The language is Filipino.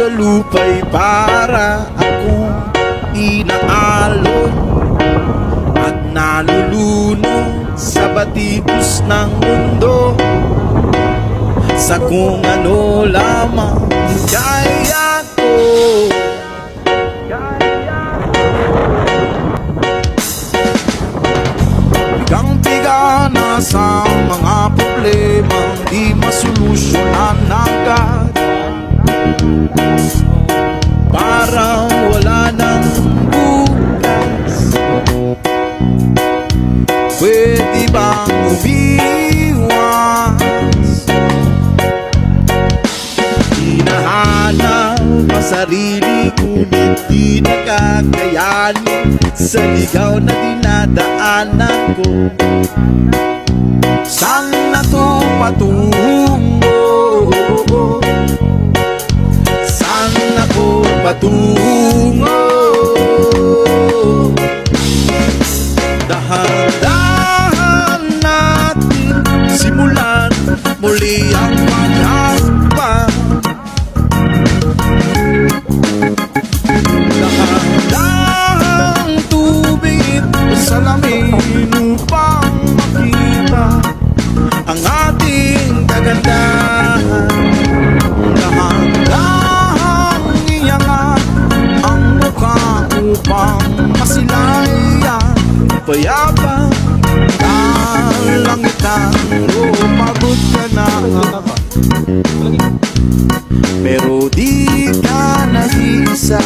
sa lupa'y para akong inaalon at nalulunod sa batikos ng mundo, sa kung ano lamang kaya ko. Bigang-biga na sa mga problemang di masolusyonan agad, parang wala nang bukas. Pwede bang umiwas? Hinahanap ang sarili, ngunit di nakakayanin sa ligaw na dinadaanan ko. Saan na to patungo? Saan ako patungo? Dahan-dahan natin simulan muli ang paghahakbang. Dahan-dahan tubig sa lamin upang makita ang ating kagandahan. Dahan-dahan iangat ang mukha upang masilayan payapa kalangitan. Pagod ka na pero di ka nag-isa.